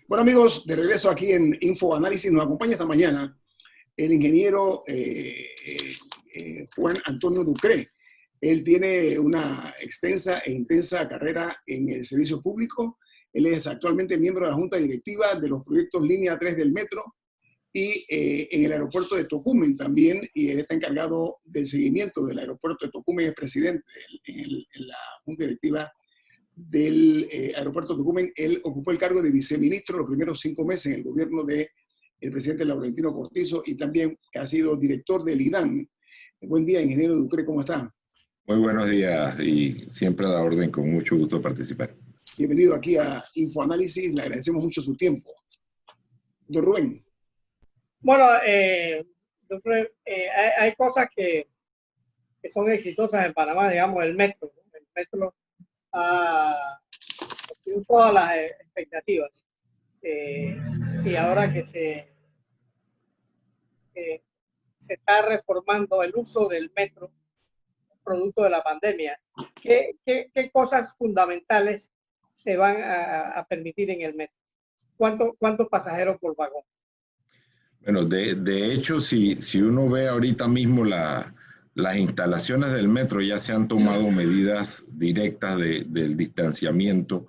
Bueno, amigos, de regreso aquí en InfoAnálisis, nos acompaña esta mañana el ingeniero Juan Antonio Ducré. Él tiene una extensa e intensa carrera en el servicio público. Él es actualmente miembro de la Junta Directiva de los proyectos Línea 3 del Metro y en el aeropuerto de Tocumen también, y él está encargado del seguimiento del aeropuerto de Tocumen, es presidente en la Junta Directiva del aeropuerto de Tocumen. Él ocupó el cargo de viceministro los primeros 5 meses en el gobierno del presidente Laurentino Cortizo y también ha sido director del IDAN. Buen día, ingeniero Ducré, ¿cómo está? Muy buenos días y siempre a la orden, con mucho gusto participar. Bienvenido aquí a InfoAnálisis, le agradecemos mucho su tiempo. Don Rubén. Bueno, hay cosas que son exitosas en Panamá, digamos, el metro. ¿No? El metro ha cumplido todas las expectativas. Y ahora que se está reformando el uso del metro, producto de la pandemia, ¿qué cosas fundamentales se van a permitir en el metro? ¿Cuántos pasajeros por vagón? Bueno, de hecho, si uno ve ahorita mismo las instalaciones del metro, ya se han tomado medidas directas del distanciamiento.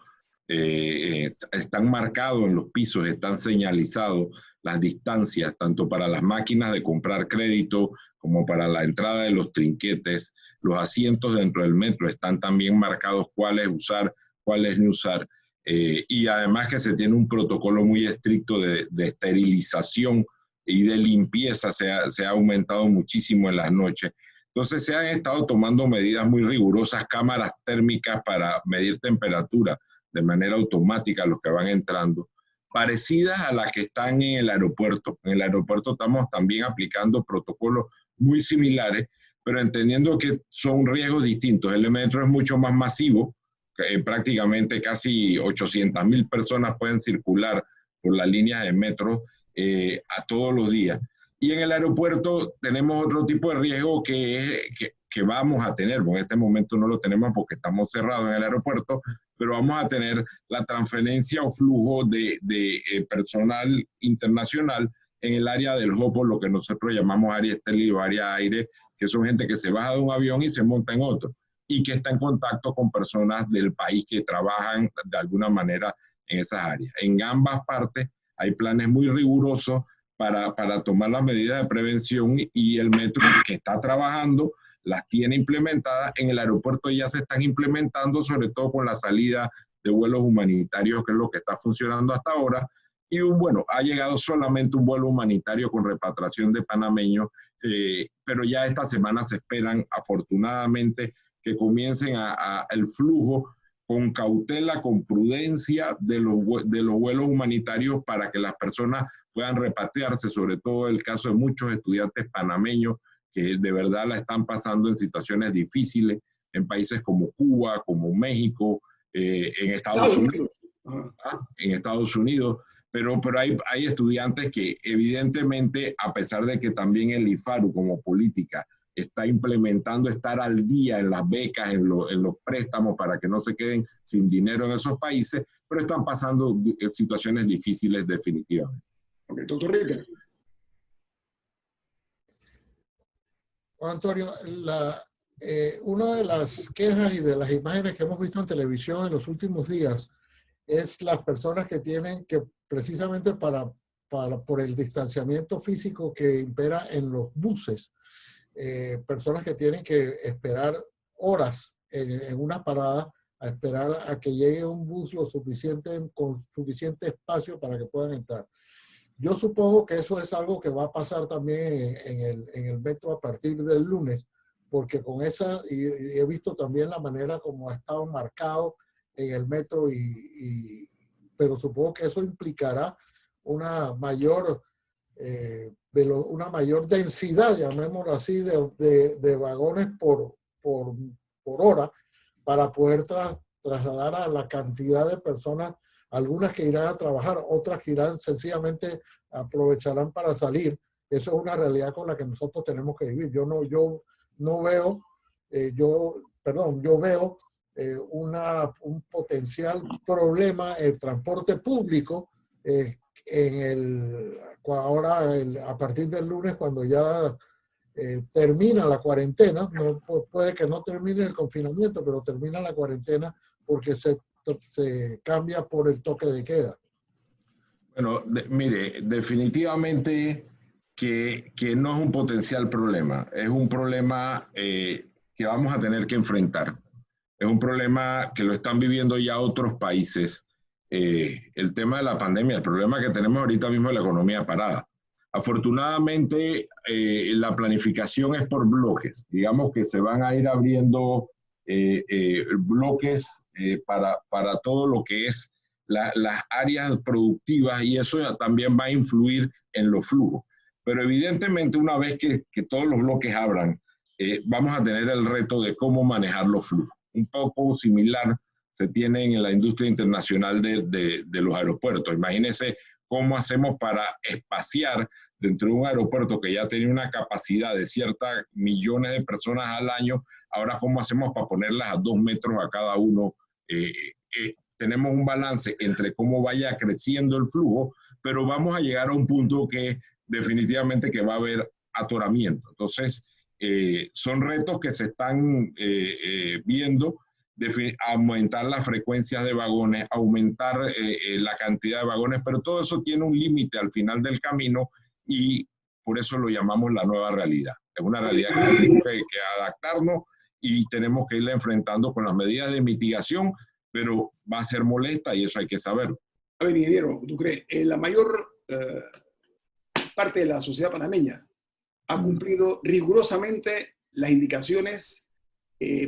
Están marcados en los pisos, están señalizados las distancias, tanto para las máquinas de comprar crédito como para la entrada de los trinquetes. Los asientos dentro del metro están también marcados cuáles usar, cuáles no usar. Y además que se tiene un protocolo muy estricto de esterilización y de limpieza, se ha aumentado muchísimo en las noches. Entonces se han estado tomando medidas muy rigurosas, cámaras térmicas para medir temperatura de manera automática a los que van entrando, parecidas a las que están en el aeropuerto. En el aeropuerto estamos también aplicando protocolos muy similares, pero entendiendo que son riesgos distintos. El metro es mucho más masivo, prácticamente casi 800,000 personas pueden circular por las líneas de metro a todos los días. Y en el aeropuerto tenemos otro tipo de riesgo que vamos a tener. Bueno, en este momento no lo tenemos porque estamos cerrados en el aeropuerto, pero vamos a tener la transferencia o flujo de personal internacional en el área del hub, lo que nosotros llamamos área exterior o área aire, que son gente que se baja de un avión y se monta en otro, y que está en contacto con personas del país que trabajan de alguna manera en esas áreas. En ambas partes hay planes muy rigurosos para tomar las medidas de prevención, y el metro que está trabajando las tiene implementadas. En el aeropuerto ya se están implementando, sobre todo con la salida de vuelos humanitarios, que es lo que está funcionando hasta ahora. Y ha llegado solamente un vuelo humanitario con repatriación de panameños, pero ya esta semana se esperan, afortunadamente, que comiencen el flujo con cautela, con prudencia de los vuelos humanitarios, para que las personas puedan repatriarse, sobre todo el caso de muchos estudiantes panameños que de verdad la están pasando en situaciones difíciles en países como Cuba, como México, en Estados Unidos. En Estados Unidos, pero hay estudiantes que evidentemente, a pesar de que también el IFARU como política está implementando estar al día en las becas, en los préstamos, para que no se queden sin dinero en esos países, pero están pasando situaciones difíciles definitivamente. Ok, doctor Ritter. Antonio, una de las quejas y de las imágenes que hemos visto en televisión en los últimos días es las personas que tienen que, precisamente por el distanciamiento físico que impera en los buses, personas que tienen que esperar horas en una parada a esperar a que llegue un bus con suficiente espacio para que puedan entrar. Yo supongo que eso es algo que va a pasar también en el metro a partir del lunes, porque con esa, y he visto también la manera como ha estado marcado en el metro, pero supongo que eso implicará una mayor densidad, llamémoslo así, de vagones por hora, para poder trasladar a la cantidad de personas, algunas que irán a trabajar, otras que irán sencillamente, aprovecharán para salir. Eso es una realidad con la que nosotros tenemos que vivir. Yo veo un potencial problema en el transporte público a partir del lunes, cuando ya termina la cuarentena, no, puede que no termine el confinamiento, pero termina la cuarentena porque se cambia por el toque de queda. Bueno, mire, definitivamente que no es un potencial problema, es un problema que vamos a tener que enfrentar. Es un problema que lo están viviendo ya otros países. El tema de la pandemia, el problema que tenemos ahorita mismo es la economía parada. Afortunadamente, la planificación es por bloques. Digamos que se van a ir abriendo bloques para todo lo que es las áreas productivas, y eso también va a influir en los flujos. Pero evidentemente, una vez que todos los bloques abran, vamos a tener el reto de cómo manejar los flujos. Un poco similar se tiene en la industria internacional de los aeropuertos. Imagínense cómo hacemos para espaciar dentro de un aeropuerto que ya tenía una capacidad de ciertas millones de personas al año. Ahora, ¿cómo hacemos para ponerlas a 2 metros a cada uno? Tenemos un balance entre cómo vaya creciendo el flujo, pero vamos a llegar a un punto que definitivamente que va a haber atoramiento. Entonces, son retos que se están viendo, aumentar las frecuencias de vagones, aumentar la cantidad de vagones, pero todo eso tiene un límite al final del camino, y por eso lo llamamos la nueva realidad. Es una realidad que tenemos que adaptarnos y tenemos que irla enfrentando con las medidas de mitigación, pero va a ser molesta y eso hay que saberlo. A ver, ingeniero, ¿tú crees? La mayor parte de la sociedad panameña ha cumplido rigurosamente las indicaciones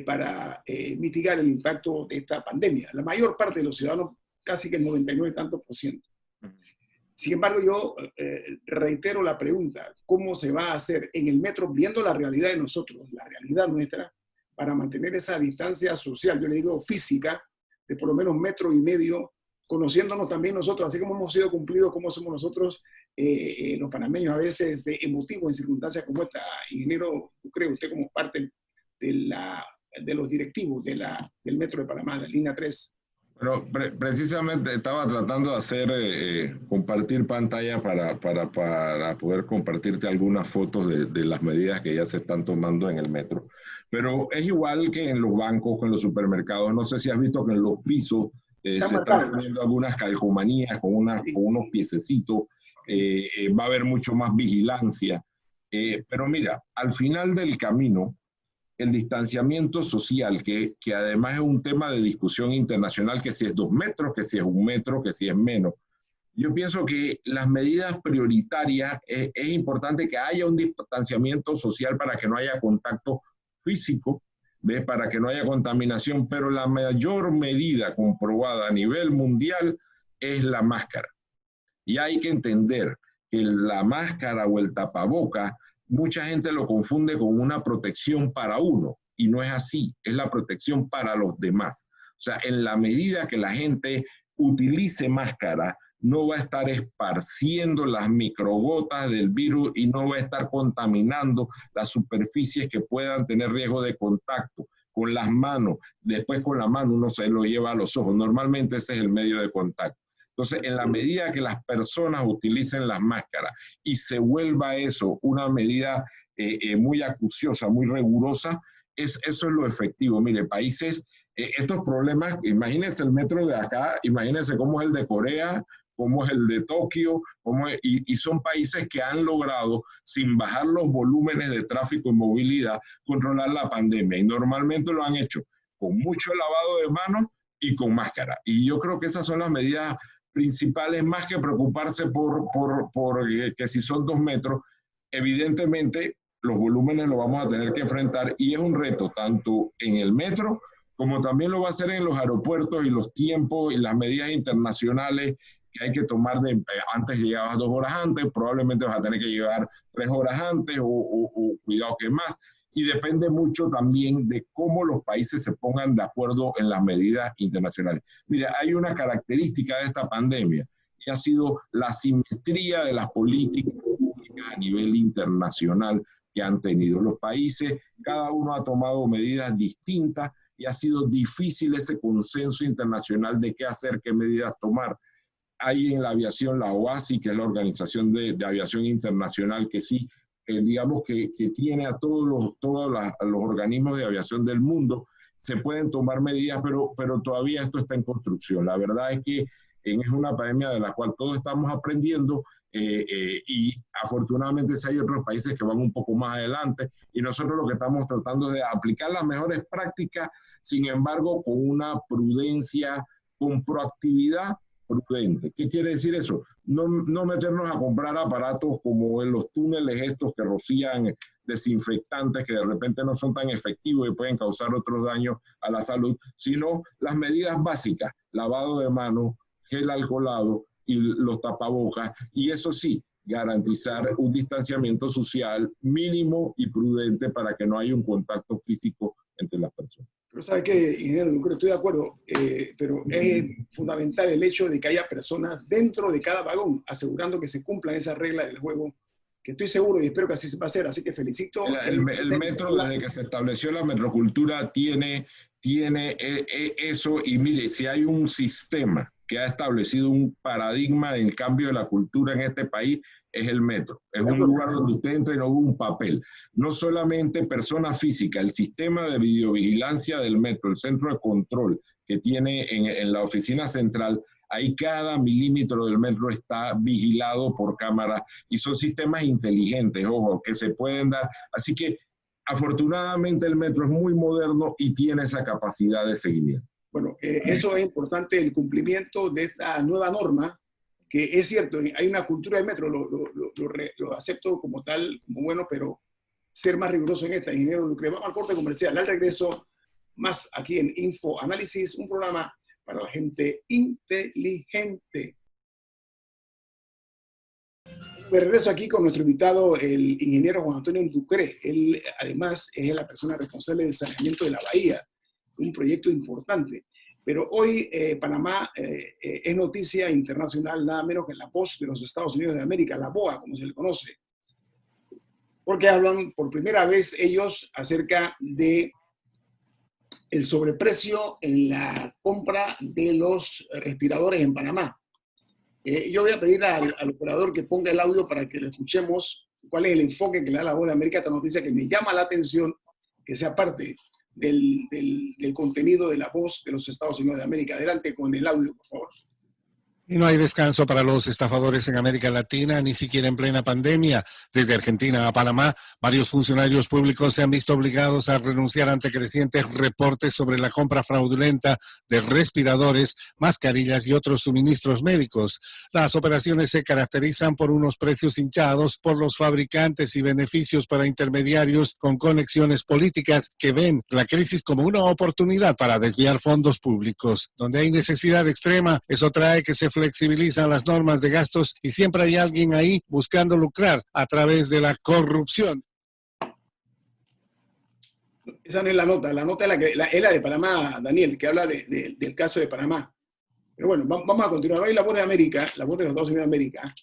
para mitigar el impacto de esta pandemia. La mayor parte de los ciudadanos, casi que el 99 tantos %. Sin embargo, yo reitero la pregunta, ¿cómo se va a hacer en el metro, viendo la realidad de nosotros, la realidad nuestra, para mantener esa distancia social, yo le digo física, de por lo menos 1,5 metros, conociéndonos también nosotros, así como hemos sido cumplidos, como somos nosotros los panameños a veces de emotivos en circunstancias como esta? Ingeniero, ¿cree usted como parte de los directivos del Metro de Panamá, la línea 3? Bueno, precisamente estaba tratando de hacer, compartir pantalla para poder compartirte algunas fotos de las medidas que ya se están tomando en el metro. Pero es igual que en los bancos, en los supermercados. No sé si has visto que en los pisos se están poniendo algunas calcomanías con unos piececitos. Va a haber mucho más vigilancia. Pero mira, al final del camino, el distanciamiento social, que además es un tema de discusión internacional, que si es 2 metros, que si es 1 metro, que si es menos. Yo pienso que las medidas prioritarias, es importante que haya un distanciamiento social para que no haya contacto físico, ¿ves? Para que no haya contaminación, pero la mayor medida comprobada a nivel mundial es la máscara. Y hay que entender que la máscara o el tapaboca, mucha gente lo confunde con una protección para uno, y no es así, es la protección para los demás. O sea, en la medida que la gente utilice máscara, no va a estar esparciendo las microgotas del virus y no va a estar contaminando las superficies que puedan tener riesgo de contacto con las manos. Después con la mano uno se lo lleva a los ojos. Normalmente ese es el medio de contacto. Entonces, en la medida que las personas utilicen las máscaras y se vuelva eso una medida muy acuciosa, muy rigurosa, eso es lo efectivo. Mire, países, estos problemas, imagínense el metro de acá, imagínense cómo es el de Corea, cómo es el de Tokio, y son países que han logrado, sin bajar los volúmenes de tráfico y movilidad, controlar la pandemia. Y normalmente lo han hecho con mucho lavado de manos y con máscara. Y yo creo que esas son las medidas principales, más que preocuparse por que si son 2 metros, evidentemente los volúmenes los vamos a tener que enfrentar, y es un reto tanto en el metro como también lo va a ser en los aeropuertos, y los tiempos y las medidas internacionales que hay que tomar. Antes llegabas 2 horas antes, probablemente vas a tener que llegar 3 horas antes o cuidado que más. Y depende mucho también de cómo los países se pongan de acuerdo en las medidas internacionales. Mira, hay una característica de esta pandemia, y ha sido la asimetría de las políticas públicas a nivel internacional que han tenido los países. Cada uno ha tomado medidas distintas y ha sido difícil ese consenso internacional de qué hacer, qué medidas tomar. hay en la aviación la OASI, que es la Organización de Aviación Internacional, que sí, digamos que tiene a todos los organismos de aviación del mundo. Se pueden tomar medidas, pero todavía esto está en construcción. La verdad es que es una pandemia de la cual todos estamos aprendiendo y afortunadamente sí hay otros países que van un poco más adelante y nosotros lo que estamos tratando es de aplicar las mejores prácticas, sin embargo, con una prudencia, con proactividad prudente. ¿Qué quiere decir eso? No meternos a comprar aparatos como en los túneles estos que rocían desinfectantes que de repente no son tan efectivos y pueden causar otros daños a la salud, sino las medidas básicas, lavado de manos, gel alcoholado y los tapabocas, y eso sí, garantizar un distanciamiento social mínimo y prudente para que no haya un contacto físico entre las personas. Pero ¿sabe qué, ingeniero Ducre? Estoy de acuerdo, pero es fundamental el hecho de que haya personas dentro de cada vagón, asegurando que se cumplan esas reglas del juego, que estoy seguro y espero que así se va a hacer, así que felicito. El metro, desde que se estableció la metrocultura, tiene eso, y mire, si hay un sistema que ha establecido un paradigma en el cambio de la cultura en este país, es el metro. Es un lugar donde usted entra y no ve un papel. No solamente persona física, el sistema de videovigilancia del metro, el centro de control que tiene en la oficina central, ahí cada milímetro del metro está vigilado por cámaras y son sistemas inteligentes, ojo, que se pueden dar. Así que afortunadamente el metro es muy moderno y tiene esa capacidad de seguimiento. Bueno, eso es importante, el cumplimiento de esta nueva norma, que es cierto, hay una cultura del metro, lo acepto como tal, como bueno, pero ser más riguroso en esta, ingeniero Ducre. Vamos al corte comercial, al regreso, más aquí en Info Análisis, un programa para la gente inteligente. De regreso aquí con nuestro invitado, el ingeniero Juan Antonio Ducre. Él además es la persona responsable del saneamiento de la bahía, un proyecto importante. Pero hoy Panamá es noticia internacional, nada menos que la voz de los Estados Unidos de América, la BOA, como se le conoce. Porque hablan por primera vez ellos acerca de el sobreprecio en la compra de los respiradores en Panamá. Yo voy a pedir al operador que ponga el audio para que lo escuchemos, cuál es el enfoque que le da la Voz de América a esta noticia, que me llama la atención que sea parte del contenido de la Voz de los Estados Unidos de América. Adelante con el audio, por favor. Y no hay descanso para los estafadores en América Latina, ni siquiera en plena pandemia. Desde Argentina a Panamá, varios funcionarios públicos se han visto obligados a renunciar ante crecientes reportes sobre la compra fraudulenta de respiradores, mascarillas y otros suministros médicos. Las operaciones se caracterizan por unos precios hinchados por los fabricantes y beneficios para intermediarios con conexiones políticas que ven la crisis como una oportunidad para desviar fondos públicos. Donde hay necesidad extrema, eso trae que se flexibilizan las normas de gastos y siempre hay alguien ahí buscando lucrar a través de la corrupción. Esa no es la nota es la de Panamá, Daniel, que habla del caso de Panamá. Pero bueno, vamos a continuar. Hoy la Voz de América, la Voz de los Estados Unidos de América.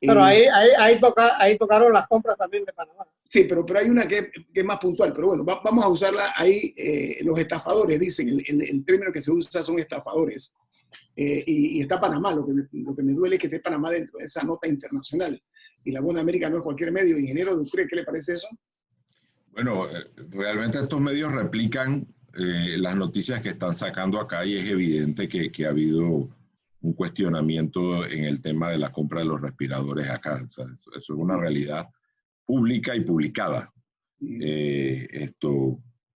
Pero ahí tocaron las compras también de Panamá. Sí, pero hay una que es más puntual, pero bueno, vamos a usarla ahí. Los estafadores, dicen, el término que se usa son estafadores. Y está Panamá, lo que me duele es que esté Panamá dentro de esa nota internacional. Y la Voz de América no es cualquier medio. Ingeniero Ducre, ¿qué le parece eso? Bueno, realmente estos medios replican las noticias que están sacando acá y es evidente que ha habido un cuestionamiento en el tema de la compra de los respiradores acá. O sea, eso es una realidad pública y publicada.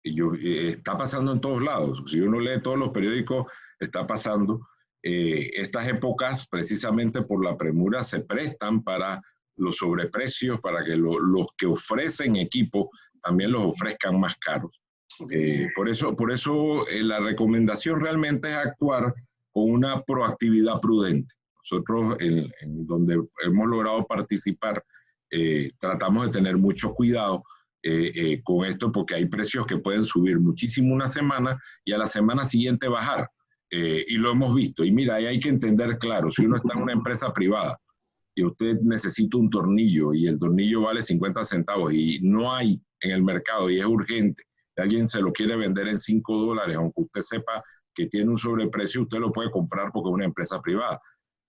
Está pasando en todos lados. Si uno lee todos los periódicos, está pasando. Estas épocas, precisamente por la premura, se prestan para los sobreprecios, para que los que ofrecen equipo también los ofrezcan más caros. Por eso la recomendación realmente es actuar con una proactividad prudente. Nosotros, en donde hemos logrado participar, tratamos de tener mucho cuidado con esto, porque hay precios que pueden subir muchísimo una semana y a la semana siguiente bajar. Y lo hemos visto. Y mira, ahí hay que entender claro, si uno está en una empresa privada y usted necesita un tornillo y el tornillo vale 50 centavos y no hay en el mercado y es urgente, y alguien se lo quiere vender en $5, aunque usted sepa que tiene un sobreprecio, usted lo puede comprar porque es una empresa privada.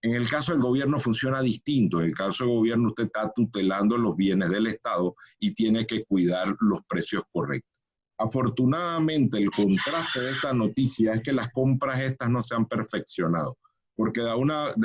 En el caso del gobierno funciona distinto. En el caso del gobierno usted está tutelando los bienes del Estado y tiene que cuidar los precios correctos. Afortunadamente, el contraste de esta noticia es que las compras estas no se han perfeccionado, porque de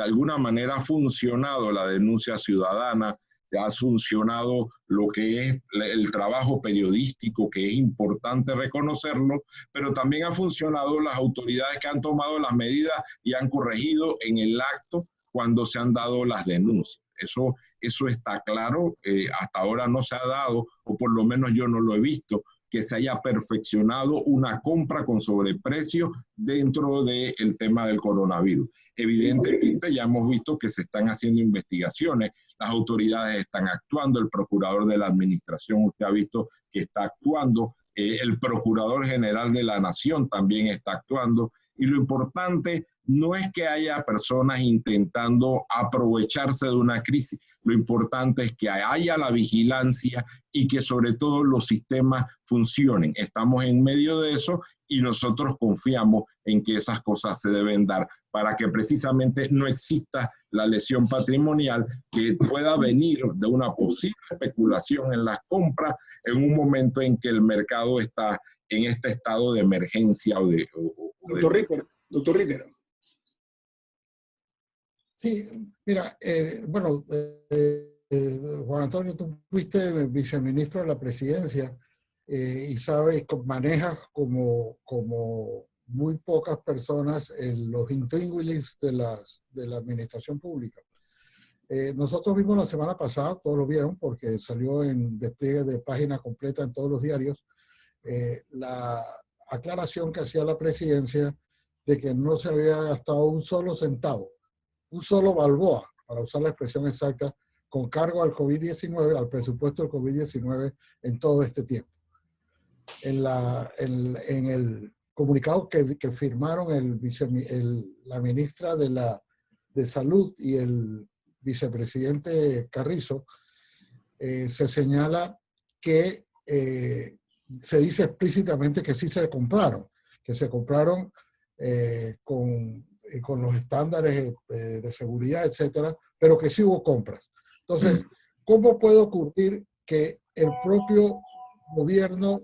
alguna manera ha funcionado la denuncia ciudadana, ha funcionado lo que es el trabajo periodístico, que es importante reconocerlo, pero también ha funcionado las autoridades que han tomado las medidas y han corregido en el acto cuando se han dado las denuncias. Eso está claro. Hasta ahora no se ha dado, o por lo menos yo no lo he visto, que se haya perfeccionado una compra con sobreprecio dentro del tema del coronavirus. Evidentemente ya hemos visto que se están haciendo investigaciones, las autoridades están actuando, el procurador de la administración usted ha visto que está actuando, el procurador general de la nación también está actuando, y lo importante no es que haya personas intentando aprovecharse de una crisis, lo importante es que haya la vigilancia y que sobre todo los sistemas funcionen. Estamos en medio de eso y nosotros confiamos en que esas cosas se deben dar para que precisamente no exista la lesión patrimonial que pueda venir de una posible especulación en las compras en un momento en que el mercado está en este estado de emergencia Doctor Ritter. Sí, mira, Juan Antonio, tú fuiste viceministro de la presidencia y sabes, manejas como muy pocas personas los intríngulis de la administración pública. Nosotros vimos la semana pasada, todos lo vieron porque salió en despliegue de página completa en todos los diarios, la aclaración que hacía la presidencia de que no se había gastado un solo centavo, un solo balboa, para usar la expresión exacta, con cargo al COVID-19, al presupuesto del COVID-19 en todo este tiempo. En el comunicado que firmaron la ministra de Salud y el vicepresidente Carrizo, se señala que se dice explícitamente que sí se compraron, con los estándares de seguridad, etcétera, pero que sí hubo compras. Entonces, ¿cómo puede ocurrir que el propio gobierno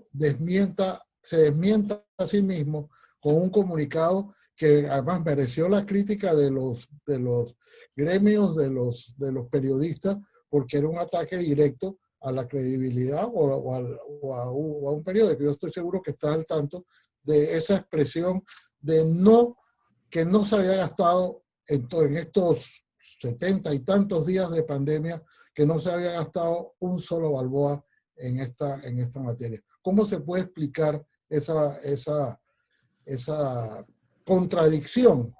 se desmienta a sí mismo con un comunicado que además mereció la crítica de los gremios, de los periodistas, porque era un ataque directo a la credibilidad o a un periódico? Yo estoy seguro que está al tanto de esa expresión de que no se había gastado en estos 70 y tantos días de pandemia, que no se había gastado un solo balboa en esta materia. ¿Cómo se puede explicar esa contradicción?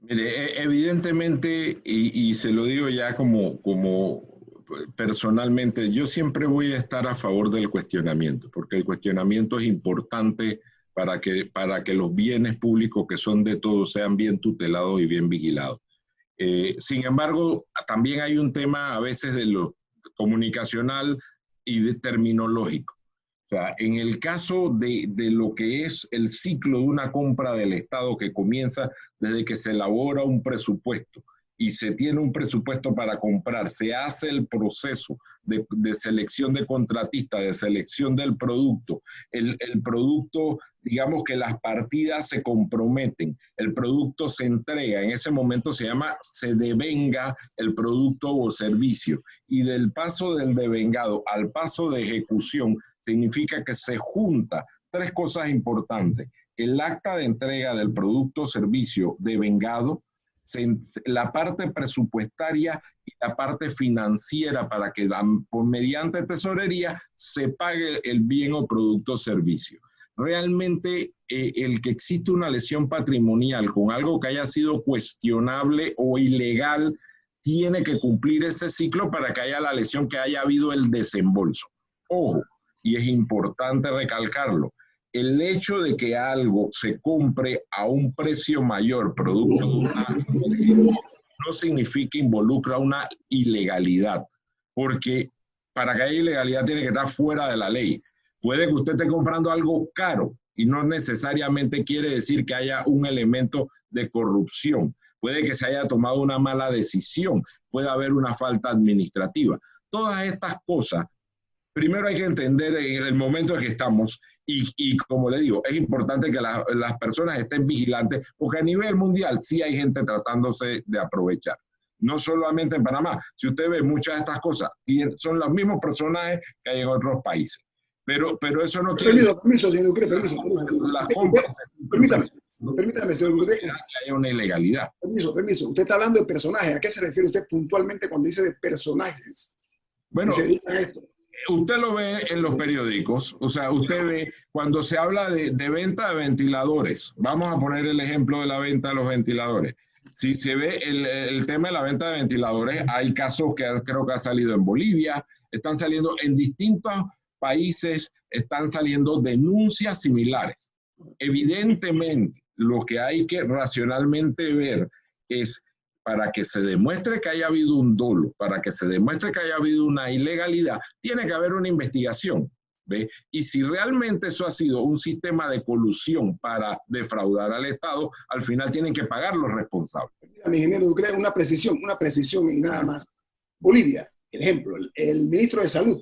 Mire, evidentemente, y se lo digo ya como personalmente, yo siempre voy a estar a favor del cuestionamiento, porque el cuestionamiento es importante para que los bienes públicos que son de todos sean bien tutelados y bien vigilados. Sin embargo, también hay un tema a veces de lo comunicacional y de terminológico. O sea, en el caso de lo que es el ciclo de una compra del Estado que comienza desde que se elabora un presupuesto y se tiene un presupuesto para comprar, se hace el proceso de selección de contratistas, de selección del producto. El producto, digamos que las partidas se comprometen, el producto se entrega, en ese momento se devenga el producto o servicio. Y del paso del devengado al paso de ejecución significa que se junta tres cosas importantes: el acta de entrega del producto o servicio devengado, la parte presupuestaria y la parte financiera para que mediante tesorería se pague el bien o producto o servicio. Realmente el que existe una lesión patrimonial con algo que haya sido cuestionable o ilegal tiene que cumplir ese ciclo para que haya la lesión, que haya habido el desembolso. Ojo, y es importante recalcarlo, el hecho de que algo se compre a un precio mayor producto de una emergencia no significa involucra una ilegalidad, porque para que haya ilegalidad tiene que estar fuera de la ley. Puede que usted esté comprando algo caro y no necesariamente quiere decir que haya un elemento de corrupción. puede que se haya tomado una mala decisión, puede haber una falta administrativa. Todas estas cosas, primero hay que entender en el momento en que estamos y como le digo, es importante que las personas estén vigilantes porque a nivel mundial sí hay gente tratándose de aprovechar. No solamente en Panamá. Si usted ve muchas de estas cosas, son los mismos personajes que hay en otros países. Pero eso no quiere decir... Permiso, señor Ducre, permiso. Las compras... Permítame, señor Ducre. Que haya una ilegalidad. Permiso. Usted está hablando de personajes. ¿A qué se refiere usted puntualmente cuando dice de personajes? Bueno, se dice esto? Usted lo ve en los periódicos, o sea, usted ve cuando se habla de venta de ventiladores. Vamos a poner el ejemplo de la venta de los ventiladores. Si se ve el tema de la venta de ventiladores, hay casos que creo que ha salido en Bolivia, están saliendo en distintos países, están saliendo denuncias similares. Evidentemente, lo que hay que racionalmente ver es para que se demuestre que haya habido un dolo, para que se demuestre que haya habido una ilegalidad, tiene que haber una investigación, ¿ve? Y si realmente eso ha sido un sistema de colusión para defraudar al Estado, al final tienen que pagar los responsables. Mi ingeniero Ducre, una precisión y nada más. Bolivia, el ejemplo, el ministro de Salud,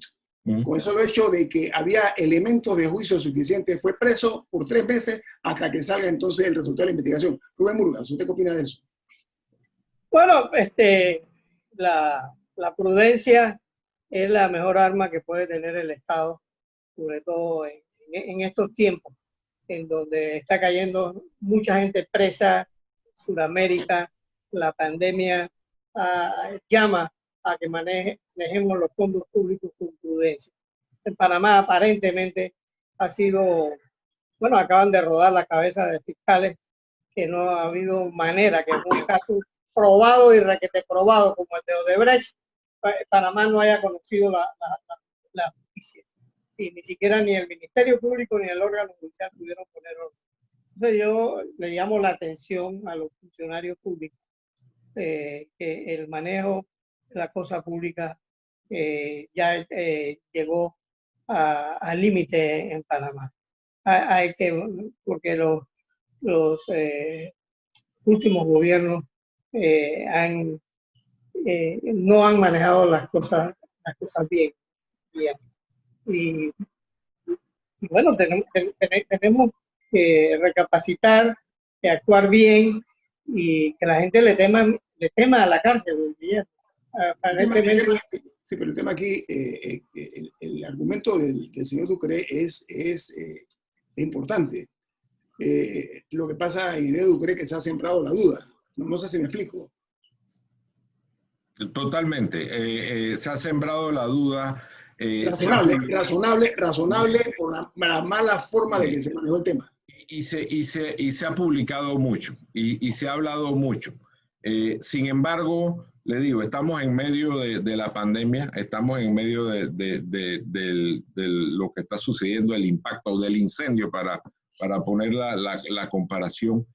con eso lo hecho de que había elementos de juicio suficientes, fue preso por 3 meses hasta que salga entonces el resultado de la investigación. Rubén Murgas, ¿usted qué opina de eso? Bueno, la prudencia es la mejor arma que puede tener el Estado, sobre todo en estos tiempos, en donde está cayendo mucha gente presa, Sudamérica, la pandemia llama a que manejemos los fondos públicos con prudencia. En Panamá aparentemente ha sido, bueno, acaban de rodar la cabeza de fiscales que no ha habido manera que en un caso probado y requete probado como el de Odebrecht, Panamá no haya conocido la justicia. Y ni siquiera ni el Ministerio Público ni el órgano judicial pudieron poner orden. Entonces yo le llamo la atención a los funcionarios públicos que el manejo de la cosa pública ya llegó al límite en Panamá. Hay que, porque los últimos gobiernos no han manejado las cosas bien. Y bueno, tenemos que recapacitar, que actuar bien y que la gente le tema a la cárcel. Sí, pero el tema aquí, el argumento del señor Ducre es importante. Lo que pasa en el Ducre que se ha sembrado la duda. No sé si me explico. Totalmente. Se ha sembrado la duda. Razonable por la mala forma de que se manejó el tema. Y se ha publicado mucho y se ha hablado mucho. Sin embargo, le digo, estamos en medio de la pandemia, estamos en medio de lo que está sucediendo, el impacto del incendio, para poner la comparación.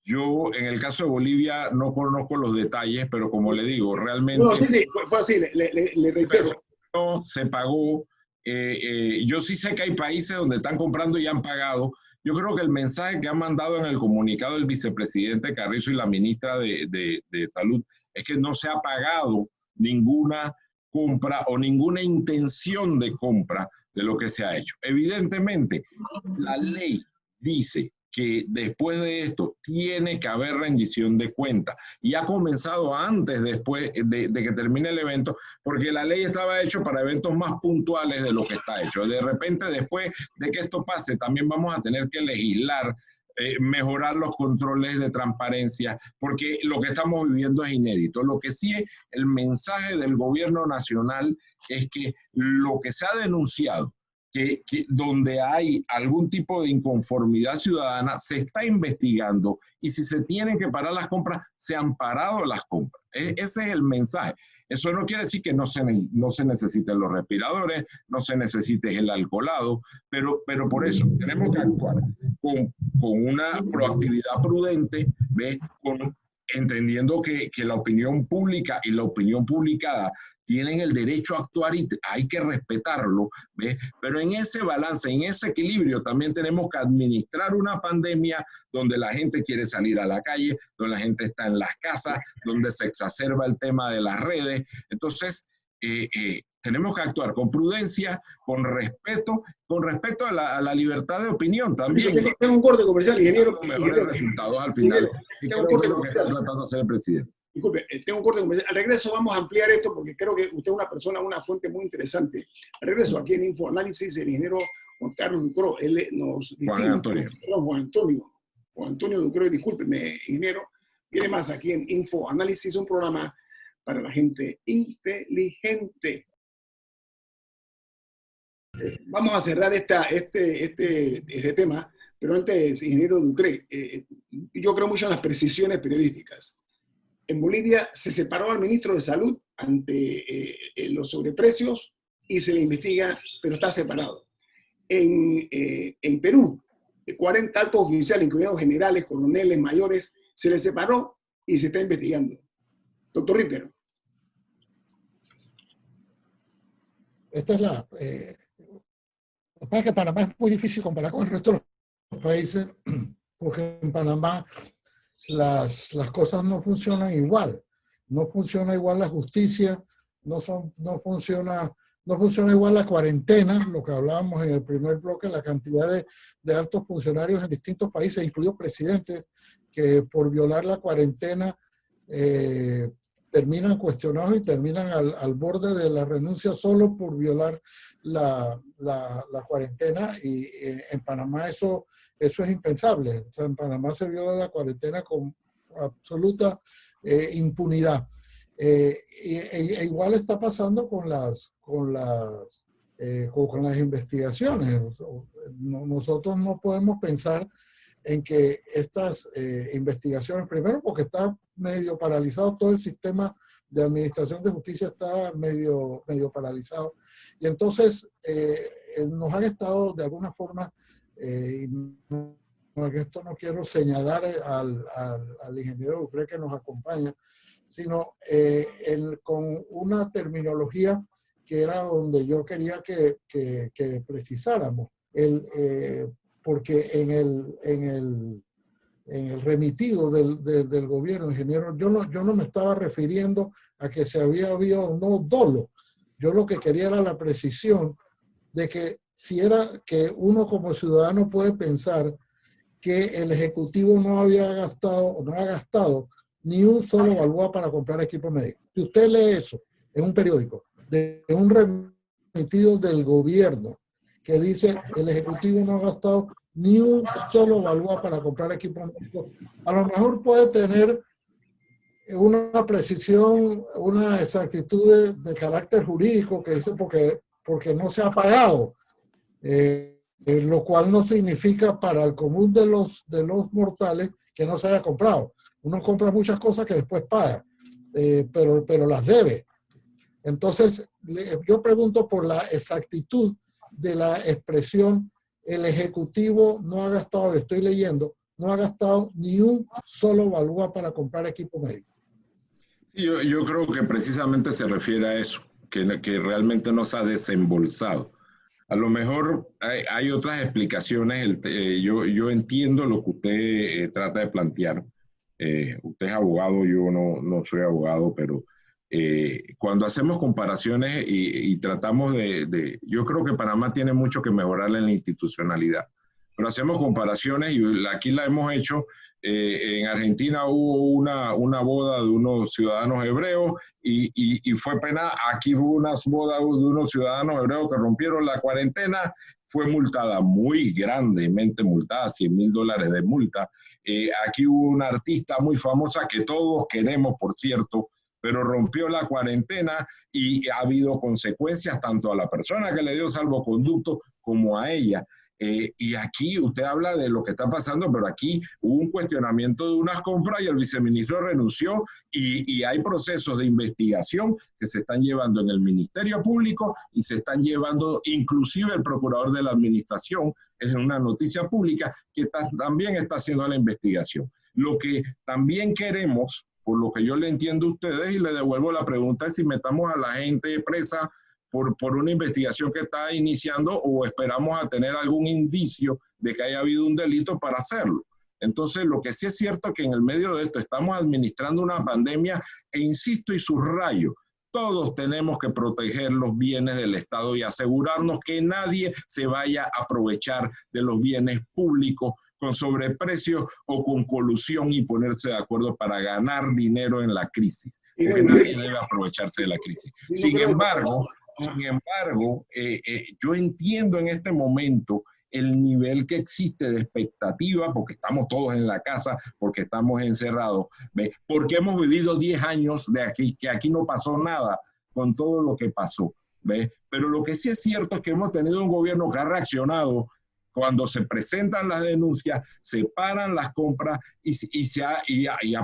Yo, en el caso de Bolivia, no conozco los detalles, pero como le digo, realmente... No, sí, fue así, le reitero. No se pagó. Yo sí sé que hay países donde están comprando y han pagado. Yo creo que el mensaje que han mandado en el comunicado el vicepresidente Carrizo y la ministra de Salud es que no se ha pagado ninguna compra o ninguna intención de compra de lo que se ha hecho. Evidentemente, la ley dice que después de esto tiene que haber rendición de cuentas y ha comenzado antes, después de que termine el evento, porque la ley estaba hecha para eventos más puntuales de lo que está hecho. De repente, después de que esto pase, también vamos a tener que legislar, mejorar los controles de transparencia, porque lo que estamos viviendo es inédito. Lo que sí es el mensaje del gobierno nacional es que lo que se ha denunciado, que donde hay algún tipo de inconformidad ciudadana, se está investigando y si se tienen que parar las compras, se han parado las compras. Ese es el mensaje. Eso no quiere decir que no se necesiten los respiradores, no se necesite el alcoholado, pero por eso tenemos que actuar con una proactividad prudente, ¿ves? Con entendiendo que la opinión pública y la opinión publicada tienen el derecho a actuar y hay que respetarlo, ¿ves? Pero en ese balance, en ese equilibrio, también tenemos que administrar una pandemia donde la gente quiere salir a la calle, donde la gente está en las casas, donde se exacerba el tema de las redes. Entonces, tenemos que actuar con prudencia, con respeto a la libertad de opinión también. Tengo un corte comercial, ingeniero. Mejores resultados al final. Tengo un corte que comercial. está tratando de hacer el presidente. Disculpe, tengo un corte comercial. Al regreso vamos a ampliar esto porque creo que usted es una persona, una fuente muy interesante. Al regreso, aquí en Infoanálisis, el ingeniero Juan Carlos Ducró, él nos distingue. Juan Antonio Ducró, discúlpeme, ingeniero, viene más aquí en Infoanálisis, un programa para la gente inteligente. Vamos a cerrar este tema, pero antes, ingeniero Ducré, yo creo mucho en las precisiones periodísticas. En Bolivia se separó al ministro de Salud ante los sobreprecios y se le investiga, pero está separado. En Perú, 40 altos oficiales, incluidos generales, coroneles, mayores, se les separó y se está investigando. Doctor Ritter. Esta es la... Lo que pasa es que Panamá es muy difícil comparar con el resto de los países, porque en Panamá las cosas no funcionan igual. No funciona igual la justicia, no funciona igual la cuarentena, lo que hablábamos en el primer bloque, la cantidad de altos funcionarios en distintos países, incluidos presidentes, que por violar la cuarentena terminan cuestionados y terminan al borde de la renuncia solo por violar la cuarentena. Y en Panamá eso es impensable. O sea, en Panamá se viola la cuarentena con absoluta impunidad. Igual está pasando con las investigaciones. Nosotros no podemos pensar en que estas investigaciones, primero porque está medio paralizado, todo el sistema de administración de justicia está medio paralizado, y entonces nos han estado de alguna forma, esto no quiero señalar al ingeniero Ducré que nos acompaña, sino con una terminología que era donde yo quería que precisáramos. Porque en el remitido del gobierno, ingeniero, yo no me estaba refiriendo a que se había habido o no dolo. Yo lo que quería era la precisión de que si era que uno como ciudadano puede pensar que el Ejecutivo no había gastado o no ha gastado ni un solo balboa para comprar equipo médico. Si usted lee eso en un periódico, de un remitido del gobierno, que dice el Ejecutivo no ha gastado ni un solo balboa para comprar equipo médico, a lo mejor puede tener una precisión, una exactitud de carácter jurídico que dice porque no se ha pagado, lo cual no significa para el común de los mortales que no se haya comprado. Uno compra muchas cosas que después paga, pero las debe. Entonces, yo pregunto por la exactitud de la expresión, el Ejecutivo no ha gastado, estoy leyendo, no ha gastado ni un solo balboa para comprar equipo médico. Yo creo que precisamente se refiere a eso, que realmente no se ha desembolsado. A lo mejor hay otras explicaciones, yo entiendo lo que usted trata de plantear. Usted es abogado, yo no soy abogado, pero cuando hacemos comparaciones y tratamos yo creo que Panamá tiene mucho que mejorar en la institucionalidad, pero hacemos comparaciones y aquí la hemos hecho. En Argentina hubo una boda de unos ciudadanos hebreos y fue pena. Aquí hubo una boda de unos ciudadanos hebreos que rompieron la cuarentena, fue multada, muy grandemente multada, $100,000 de multa. Aquí hubo una artista muy famosa que todos queremos, por cierto, pero rompió la cuarentena y ha habido consecuencias tanto a la persona que le dio salvoconducto como a ella. Y aquí usted habla de lo que está pasando, pero aquí hubo un cuestionamiento de unas compras y el viceministro renunció y hay procesos de investigación que se están llevando en el Ministerio Público y se están llevando inclusive el procurador de la administración, es una noticia pública, que también está haciendo la investigación. Lo que también queremos, por lo que yo le entiendo a ustedes y le devuelvo la pregunta, es si metamos a la gente presa por una investigación que está iniciando o esperamos a tener algún indicio de que haya habido un delito para hacerlo. Entonces, lo que sí es cierto es que en el medio de esto estamos administrando una pandemia e insisto y subrayo, todos tenemos que proteger los bienes del Estado y asegurarnos que nadie se vaya a aprovechar de los bienes públicos con sobreprecio o con colusión y ponerse de acuerdo para ganar dinero en la crisis. Porque nadie debe aprovecharse de la crisis. Sin embargo, yo entiendo en este momento el nivel que existe de expectativa, porque estamos todos en la casa, porque estamos encerrados, ¿ves? Porque hemos vivido 10 años de aquí, que aquí no pasó nada con todo lo que pasó, ¿ves? Pero lo que sí es cierto es que hemos tenido un gobierno que ha reaccionado cuando se presentan las denuncias, se paran las compras y ha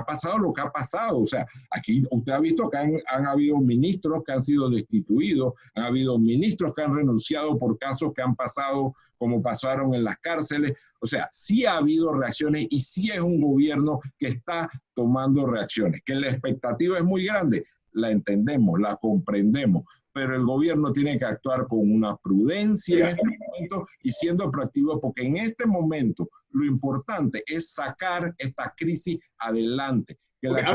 pasado lo que ha pasado. O sea, aquí usted ha visto que han habido ministros que han sido destituidos, han habido ministros que han renunciado por casos que han pasado como pasaron en las cárceles. O sea, sí ha habido reacciones y sí es un gobierno que está tomando reacciones. Que la expectativa es muy grande, la entendemos, la comprendemos, pero el gobierno tiene que actuar con una prudencia en este momento y siendo proactivo, porque en este momento lo importante es sacar esta crisis adelante, que la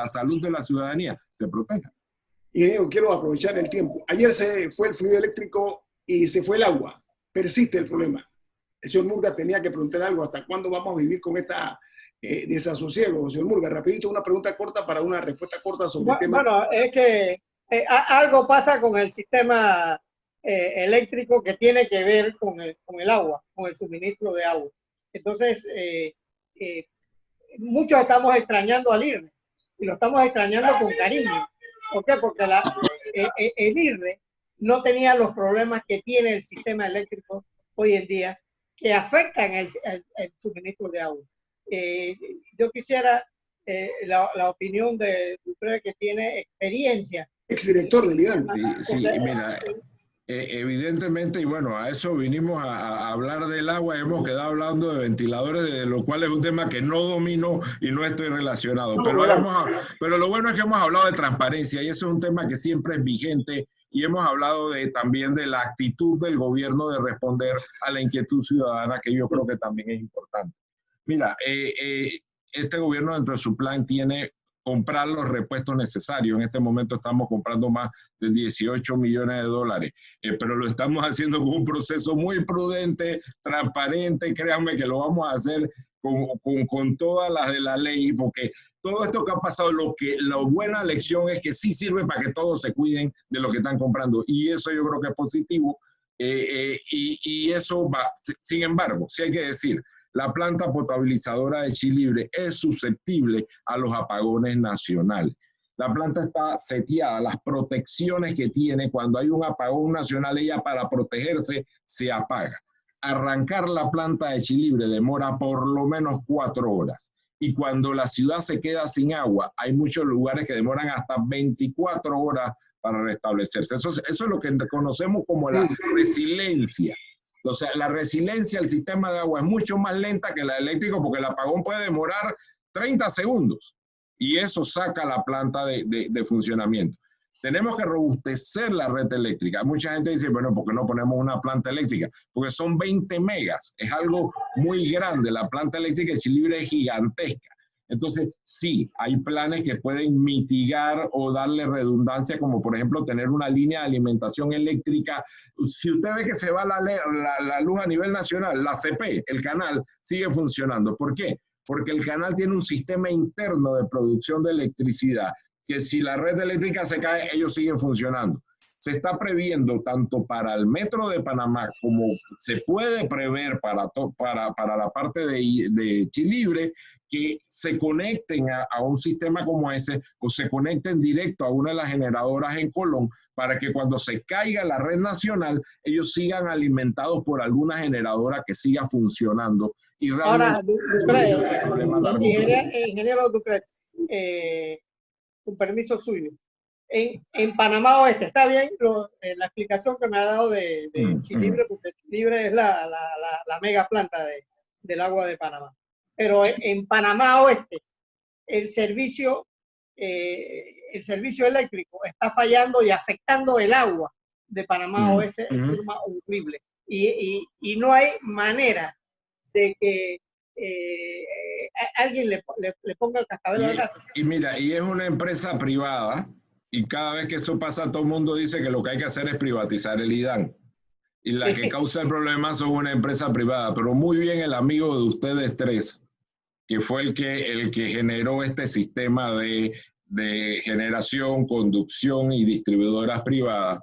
salud de la ciudadanía se proteja. Y quiero aprovechar el tiempo. Ayer se fue el fluido eléctrico y se fue el agua. Persiste el problema. El señor Murga tenía que preguntar algo. ¿Hasta cuándo vamos a vivir con esta desasosiego? Señor Murga, rapidito, una pregunta corta para una respuesta corta sobre el tema. Bueno, es que algo pasa con el sistema eléctrico que tiene que ver con el agua, con el suministro de agua. Entonces, muchos estamos extrañando al IRRE y lo estamos extrañando con cariño. ¿Por qué? Porque el IRRE no tenía los problemas que tiene el sistema eléctrico hoy en día, que afectan el suministro de agua. Yo quisiera la opinión de usted, que tiene experiencia. Exdirector del IDAN. Sí, mira, evidentemente, y bueno, a eso vinimos a hablar del agua, hemos quedado hablando de ventiladores, de lo cual es un tema que no domino y no estoy relacionado. Pero lo bueno es que hemos hablado de transparencia y eso es un tema que siempre es vigente y hemos hablado también de la actitud del gobierno de responder a la inquietud ciudadana, que yo creo que también es importante. Mira, este gobierno dentro de su plan tiene comprar los repuestos necesarios. En este momento estamos comprando más de 18 millones de dólares, pero lo estamos haciendo con un proceso muy prudente, transparente. Créanme que lo vamos a hacer con todas las de la ley, porque todo esto que ha pasado, la buena lección es que sí sirve para que todos se cuiden de lo que están comprando, y eso yo creo que es positivo, y eso va. Sin embargo, sí hay que decir, la planta potabilizadora de Chilibre es susceptible a los apagones nacionales. La planta está seteada, las protecciones que tiene, cuando hay un apagón nacional, ella para protegerse se apaga. Arrancar la planta de Chilibre demora por lo menos 4 horas. Y cuando la ciudad se queda sin agua, hay muchos lugares que demoran hasta 24 horas para restablecerse. Eso es lo que conocemos como la resiliencia. O sea, la resiliencia del sistema de agua es mucho más lenta que la eléctrica, porque el apagón puede demorar 30 segundos y eso saca la planta de funcionamiento. Tenemos que robustecer la red eléctrica. Mucha gente dice, bueno, ¿por qué no ponemos una planta eléctrica? Porque son 20 megas, es algo muy grande. La planta eléctrica de Chilibre es gigantesca. Entonces, sí, hay planes que pueden mitigar o darle redundancia, como por ejemplo tener una línea de alimentación eléctrica. Si usted ve que se va la luz a nivel nacional, la CP, el canal, sigue funcionando. ¿Por qué? Porque el canal tiene un sistema interno de producción de electricidad, que si la red eléctrica se cae, ellos siguen funcionando. se está previendo tanto para el Metro de Panamá como se puede prever para la parte de Chilibre, que se conecten a un sistema como ese o se conecten directo a una de las generadoras en Colón para que cuando se caiga la red nacional, ellos sigan alimentados por alguna generadora que siga funcionando. Y ahora, ingeniero Ducret, con permiso suyo. En Panamá Oeste, está bien la explicación que me ha dado de Chilibre, porque Chilibre es la mega planta del agua de Panamá. Pero en Panamá Oeste, el servicio eléctrico está fallando y afectando el agua de Panamá Oeste de forma horrible. Y no hay manera de que alguien le ponga el cascabel al gato. Y mira, y es una empresa privada. Y cada vez que eso pasa, todo el mundo dice que lo que hay que hacer es privatizar el IDAN. Y la que causa el problema son una empresa privada. Pero muy bien el amigo de ustedes tres, que fue el que generó este sistema de generación, conducción y distribuidoras privadas.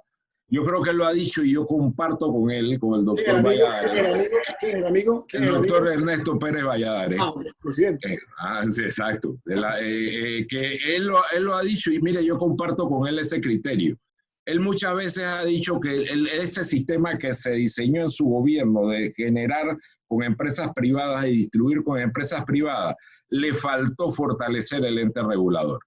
Yo creo que él lo ha dicho y yo comparto con él, con el doctor Valladares. ¿Quién es el amigo? El doctor Ernesto Pérez Valladares. Presidente. Sí, exacto. Que él lo ha dicho y mire, yo comparto con él ese criterio. Él muchas veces ha dicho que ese sistema que se diseñó en su gobierno de generar con empresas privadas y distribuir con empresas privadas, le faltó fortalecer el ente regulador.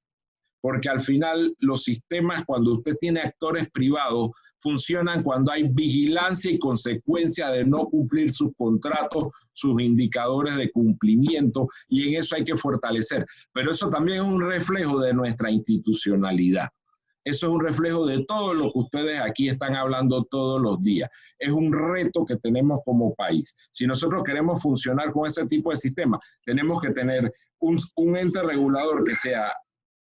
Porque al final los sistemas, cuando usted tiene actores privados, funcionan cuando hay vigilancia y consecuencia de no cumplir sus contratos, sus indicadores de cumplimiento, y en eso hay que fortalecer. Pero eso también es un reflejo de nuestra institucionalidad. Eso es un reflejo de todo lo que ustedes aquí están hablando todos los días. Es un reto que tenemos como país. Si nosotros queremos funcionar con ese tipo de sistema, tenemos que tener un ente regulador que sea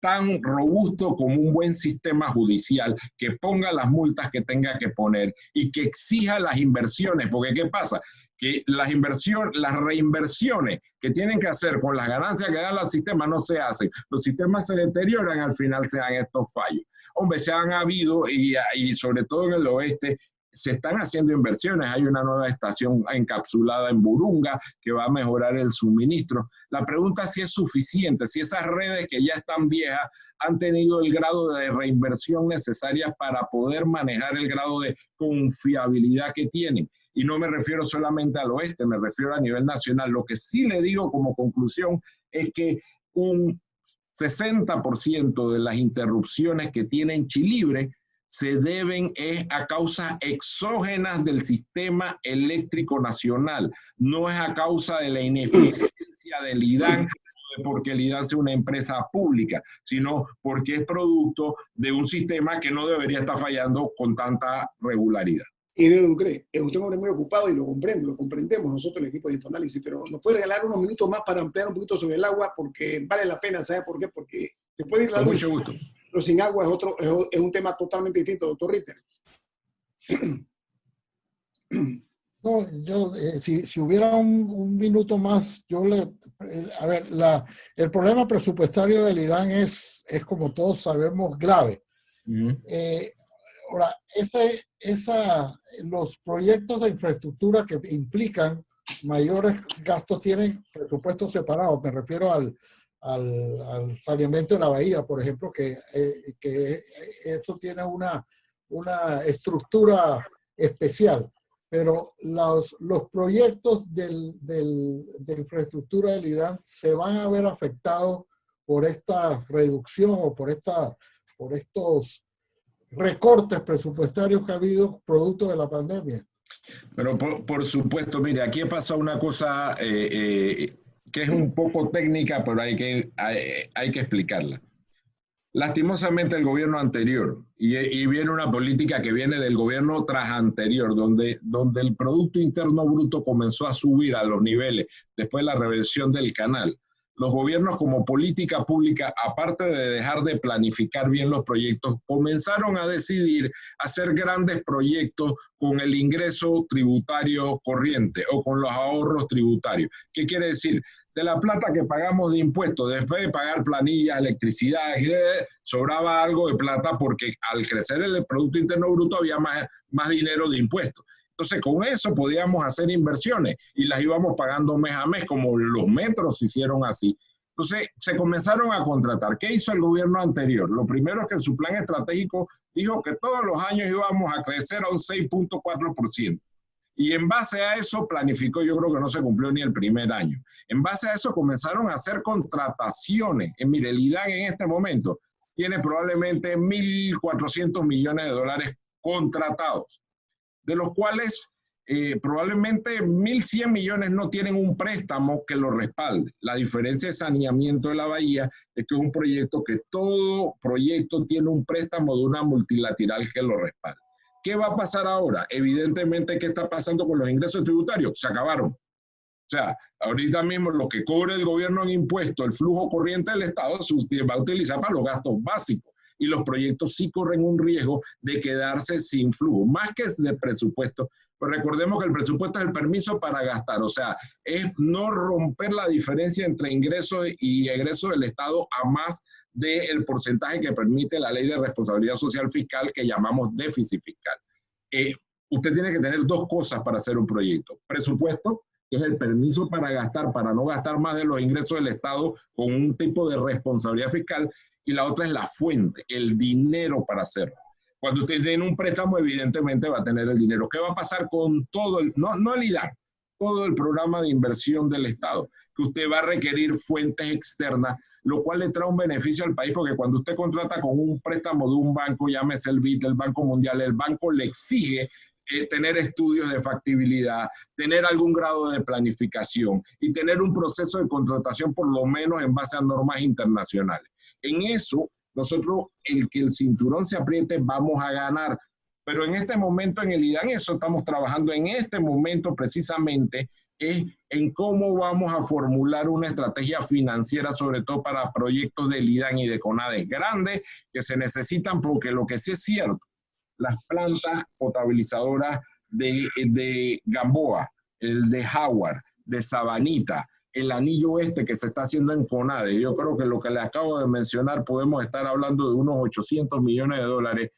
tan robusto como un buen sistema judicial, que ponga las multas que tenga que poner y que exija las inversiones, porque ¿qué pasa? Que las reinversiones que tienen que hacer con las ganancias que dan los sistemas no se hacen. Los sistemas se deterioran, al final se dan estos fallos. Hombre, se han habido, y sobre todo en el oeste, se están haciendo inversiones. Hay una nueva estación encapsulada en Burunga que va a mejorar el suministro. La pregunta es si es suficiente, si esas redes que ya están viejas han tenido el grado de reinversión necesaria para poder manejar el grado de confiabilidad que tienen. Y no me refiero solamente al oeste, me refiero a nivel nacional. Lo que sí le digo como conclusión es que un 60% de las interrupciones que tiene Chilibre se deben a causas exógenas del sistema eléctrico nacional, no es a causa de la ineficiencia del IDAN, porque el IDAN sea una empresa pública, sino porque es producto de un sistema que no debería estar fallando con tanta regularidad. Ingeniero Ducret, usted es un hombre muy ocupado y lo comprendemos nosotros el equipo de Infoanálisis, pero nos puede regalar unos minutos más para ampliar un poquito sobre el agua, porque vale la pena, ¿sabe por qué? Porque se puede ir la luz. Con mucho gusto. Pero sin agua es un tema totalmente distinto, doctor Ritter. No, yo, si hubiera un minuto más, a ver, el problema presupuestario del IDAN es como todos sabemos, grave. Ahora, los proyectos de infraestructura que implican mayores gastos tienen presupuestos separados. Me refiero al saneamiento de la bahía, por ejemplo, que eso tiene una estructura especial. Pero los proyectos de infraestructura del IDAN se van a ver afectados por esta reducción o por estos recortes presupuestarios que ha habido producto de la pandemia. Pero por supuesto, mire, aquí pasa una cosa que es un poco técnica, pero hay que explicarla. Lastimosamente el gobierno anterior, y viene una política que viene del gobierno tras anterior, donde el Producto Interno Bruto comenzó a subir a los niveles después de la reversión del canal, los gobiernos como política pública, aparte de dejar de planificar bien los proyectos, comenzaron a decidir hacer grandes proyectos con el ingreso tributario corriente o con los ahorros tributarios. ¿Qué quiere decir? De la plata que pagamos de impuestos, después de pagar planillas, electricidad, sobraba algo de plata porque al crecer el Producto Interno Bruto había más dinero de impuestos. Entonces, con eso podíamos hacer inversiones y las íbamos pagando mes a mes, como los metros se hicieron así. Entonces, se comenzaron a contratar. ¿Qué hizo el gobierno anterior? Lo primero es que en su plan estratégico dijo que todos los años íbamos a crecer a un 6.4%. Y en base a eso planificó, yo creo que no se cumplió ni el primer año. En base a eso comenzaron a hacer contrataciones. Mire, el IDAN en este momento tiene probablemente 1.400 millones de dólares contratados, de los cuales probablemente 1.100 millones no tienen un préstamo que lo respalde. La diferencia de saneamiento de la bahía es que es un proyecto que todo proyecto tiene un préstamo de una multilateral que lo respalde. ¿Qué va a pasar ahora? Evidentemente, ¿qué está pasando con los ingresos tributarios? Se acabaron. O sea, ahorita mismo lo que cobre el gobierno en impuestos, el flujo corriente del Estado, se va a utilizar para los gastos básicos. Y los proyectos sí corren un riesgo de quedarse sin flujo, más que de presupuesto. Pues recordemos que el presupuesto es el permiso para gastar, o sea, es no romper la diferencia entre ingresos y egresos del Estado a más del porcentaje que permite la Ley de Responsabilidad Social Fiscal, que llamamos déficit fiscal. Usted tiene que tener dos cosas para hacer un proyecto: presupuesto, que es el permiso para gastar, para no gastar más de los ingresos del Estado con un tipo de responsabilidad fiscal, y la otra es la fuente, el dinero para hacerlo. Cuando usted tiene un préstamo, evidentemente va a tener el dinero. ¿Qué va a pasar con todo no el IDAN, todo el programa de inversión del Estado? Que usted va a requerir fuentes externas, lo cual le trae un beneficio al país, porque cuando usted contrata con un préstamo de un banco, llámese el BID, el Banco Mundial, el banco le exige tener estudios de factibilidad, tener algún grado de planificación y tener un proceso de contratación por lo menos en base a normas internacionales. En eso, nosotros, el que el cinturón se apriete, vamos a ganar. Pero en este momento en el IDAN, eso estamos trabajando en este momento precisamente, es en cómo vamos a formular una estrategia financiera, sobre todo para proyectos del IDAN y de CONADES grandes que se necesitan, porque lo que sí es cierto, las plantas potabilizadoras de Gamboa, el de Howard, de Sabanita, el anillo este que se está haciendo en CONADES, yo creo que lo que le acabo de mencionar podemos estar hablando de unos 800 millones de dólares.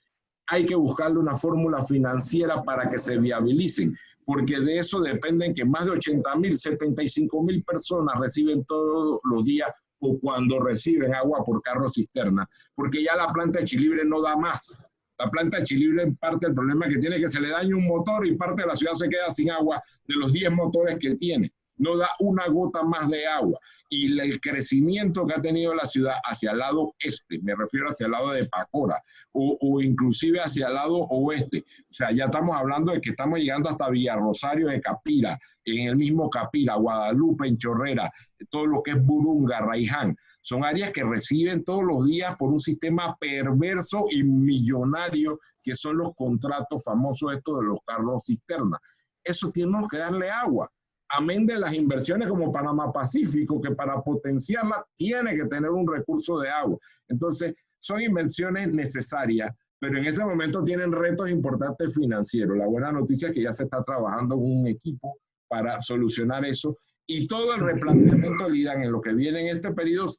Hay que buscarle una fórmula financiera para que se viabilicen, porque de eso dependen que más de 80.000, 75.000 personas reciben todos los días o cuando reciben agua por carro cisterna, porque ya la planta de Chilibre no da más. La planta de Chilibre, en parte, el problema que tiene es que se le daña un motor y parte de la ciudad se queda sin agua de los 10 motores que tiene. No da una gota más de agua. Y el crecimiento que ha tenido la ciudad hacia el lado este, me refiero hacia el lado de Pacora, o inclusive hacia el lado oeste. O sea, ya estamos hablando de que estamos llegando hasta Villarrosario de Capira, en el mismo Capira, Guadalupe, en Chorrera, todo lo que es Burunga, Raiján. Son áreas que reciben todos los días por un sistema perverso y millonario, que son los contratos famosos estos de los carros cisterna. Eso tenemos que darle agua. Amén de las inversiones como Panamá Pacífico, que para potenciarla tiene que tener un recurso de agua. Entonces, son inversiones necesarias, pero en este momento tienen retos importantes financieros. La buena noticia es que ya se está trabajando con un equipo para solucionar eso, y todo el replanteamiento del IDAN en lo que viene en este periodo,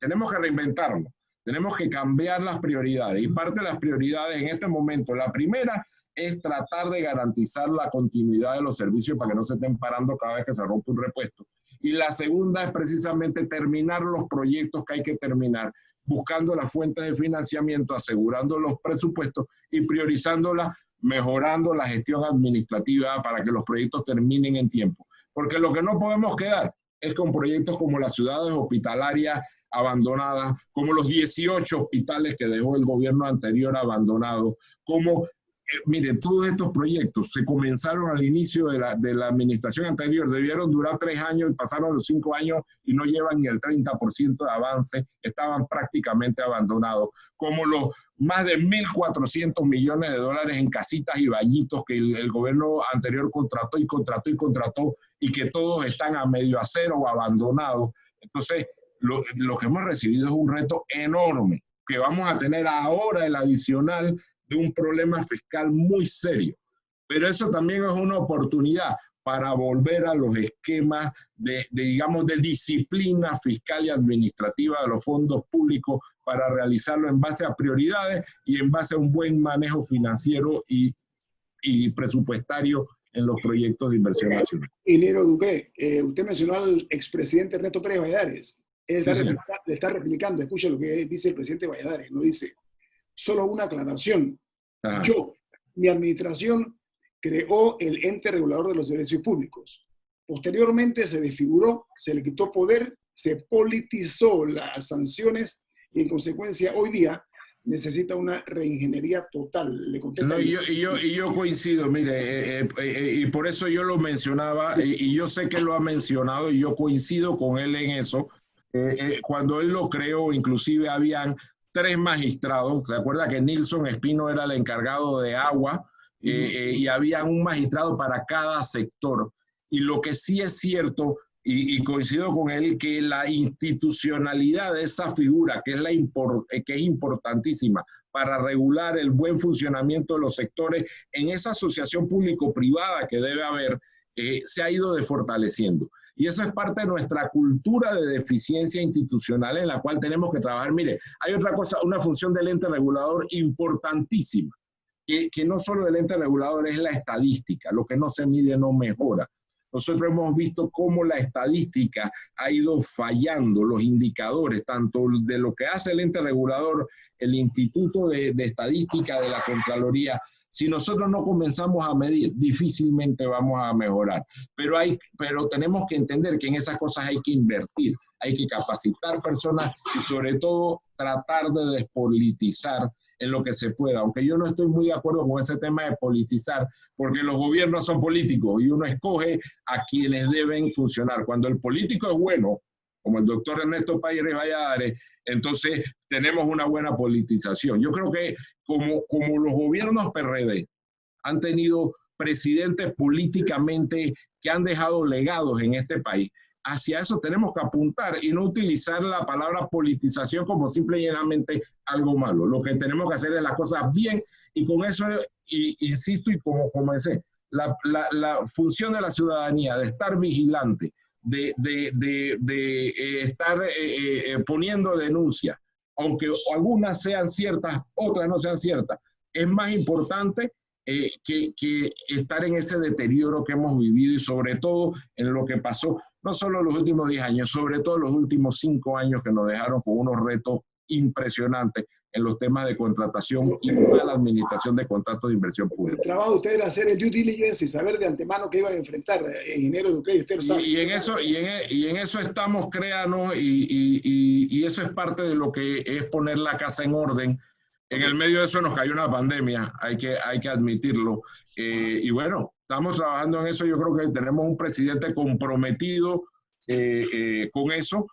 tenemos que reinventarnos, tenemos que cambiar las prioridades, y parte de las prioridades en este momento, la primera es tratar de garantizar la continuidad de los servicios para que no se estén parando cada vez que se rompe un repuesto. Y la segunda es precisamente terminar los proyectos que hay que terminar, buscando las fuentes de financiamiento, asegurando los presupuestos y priorizándolas, mejorando la gestión administrativa para que los proyectos terminen en tiempo. Porque lo que no podemos quedar es con proyectos como las ciudades hospitalarias abandonadas, como los 18 hospitales que dejó el gobierno anterior abandonados, como miren, todos estos proyectos se comenzaron al inicio de la administración anterior, debieron durar 3 años y pasaron los 5 años y no llevan ni el 30% de avance, estaban prácticamente abandonados, como los más de 1.400 millones de dólares en casitas y bañitos que el gobierno anterior contrató y que todos están a medio hacer o abandonados. Entonces, lo que hemos recibido es un reto enorme, que vamos a tener ahora el adicional de un problema fiscal muy serio. Pero eso también es una oportunidad para volver a los esquemas digamos, de disciplina fiscal y administrativa de los fondos públicos para realizarlo en base a prioridades y en base a un buen manejo financiero y presupuestario en los proyectos de inversión nacional. Ingeniero Duque, usted mencionó al expresidente Ernesto Pérez Valladares. Él le está replicando, escucha lo que dice el presidente Valladares, no dice, solo una aclaración. Ajá. Mi administración creó el ente regulador de los servicios públicos. Posteriormente se desfiguró, se le quitó poder, se politizó las sanciones y en consecuencia hoy día necesita una reingeniería total. Le contesta. No, y yo coincido, mire, y por eso yo lo mencionaba, y yo sé que lo ha mencionado, y yo coincido con él en eso. Cuando él lo creó, inclusive habían 3 magistrados. ¿Se acuerda que Nilson Espino era el encargado de agua? Y había un magistrado para cada sector. Y lo que sí es cierto, y coincido con él, que la institucionalidad de esa figura, que es importantísima para regular el buen funcionamiento de los sectores, en esa asociación público-privada que debe haber, se ha ido fortaleciendo. Y eso es parte de nuestra cultura de deficiencia institucional en la cual tenemos que trabajar. Mire, hay otra cosa, una función del ente regulador importantísima, que no solo del ente regulador es la estadística, lo que no se mide no mejora. Nosotros hemos visto cómo la estadística ha ido fallando, los indicadores, tanto de lo que hace el ente regulador, el Instituto de Estadística de la Contraloría. Si nosotros no comenzamos a medir, difícilmente vamos a mejorar. Pero tenemos que entender que en esas cosas hay que invertir, hay que capacitar personas y sobre todo tratar de despolitizar en lo que se pueda, aunque yo no estoy muy de acuerdo con ese tema de politizar, porque los gobiernos son políticos y uno escoge a quienes deben funcionar. Cuando el político es bueno, como el doctor Ernesto Pérez Valladares, entonces tenemos una buena politización. Yo creo que como los gobiernos PRD han tenido presidentes políticamente que han dejado legados en este país, hacia eso tenemos que apuntar y no utilizar la palabra politización como simple y llanamente algo malo. Lo que tenemos que hacer es las cosas bien y con eso, insisto, y como comencé, la función de la ciudadanía de estar vigilante, de estar poniendo denuncias, aunque algunas sean ciertas, otras no sean ciertas, es más importante que estar en ese deterioro que hemos vivido y sobre todo en lo que pasó, no solo los últimos 10 años, sobre todo los últimos 5 años que nos dejaron con unos retos impresionantes en los temas de contratación y mala administración de contratos de inversión pública. El trabajo de usted era hacer el due diligence y saber de antemano qué iba a enfrentar, ingeniero Duque, usted lo sabe. Y en eso estamos, créanos, y eso es parte de lo que es poner la casa en orden. En el medio de eso nos cayó una pandemia, hay que admitirlo. Y bueno, estamos trabajando en eso. Yo creo que tenemos un presidente comprometido con eso,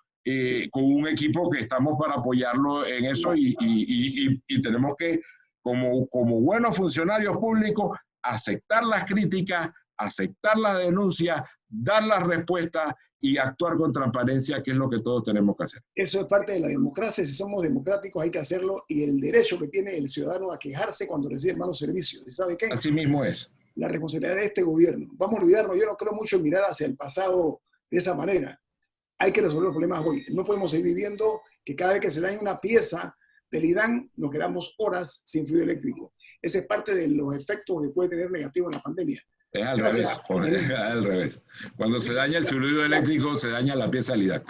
con un equipo que estamos para apoyarlo en eso y tenemos que, como buenos funcionarios públicos, aceptar las críticas, aceptar las denuncias, dar las respuestas y actuar con transparencia, que es lo que todos tenemos que hacer. Eso es parte de la democracia. Si somos democráticos hay que hacerlo y el derecho que tiene el ciudadano a quejarse cuando recibe malos servicios. ¿Y sabe qué? Así mismo es. La responsabilidad de este gobierno. Vamos a olvidarnos, yo no creo mucho en mirar hacia el pasado de esa manera. Hay que resolver los problemas hoy. No podemos seguir viviendo que cada vez que se daña una pieza del IDAN nos quedamos horas sin fluido eléctrico. Ese es parte de los efectos que puede tener negativo en la pandemia. Es al revés, es al revés. Cuando se daña el fluido eléctrico, se daña la pieza del IDAN.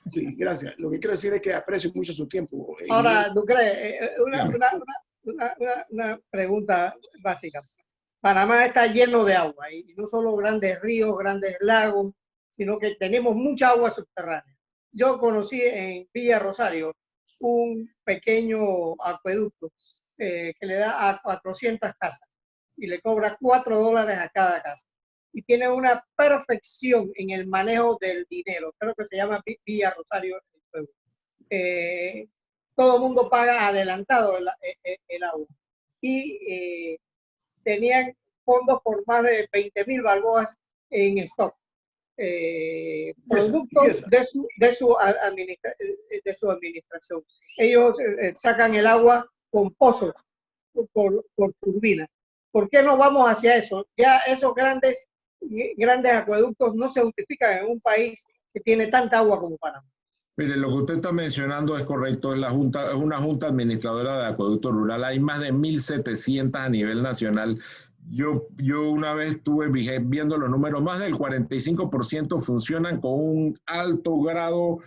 Sí, gracias. Lo que quiero decir es que aprecio mucho su tiempo. Ahora, Ducre, una pregunta básica. Panamá está lleno de agua y no solo grandes ríos, grandes lagos, sino que tenemos mucha agua subterránea. Yo conocí en Villa Rosario un pequeño acueducto que le da a 400 casas y le cobra $4 a cada casa. Y tiene una perfección en el manejo del dinero. Creo que se llama Villa Rosario. Todo el mundo paga adelantado el agua. Y tenían fondos por más de 20.000 balboas en stock. acueductos de su administración. Ellos sacan el agua con pozos, por turbinas. ¿Por qué no vamos hacia eso? Ya esos grandes acueductos no se justifican en un país que tiene tanta agua como Panamá. Mire, lo que usted está mencionando es correcto, es una junta administradora de acueducto rural, hay más de 1.700 a nivel nacional. Yo una vez estuve viendo los números, más del 45% funcionan con un alto grado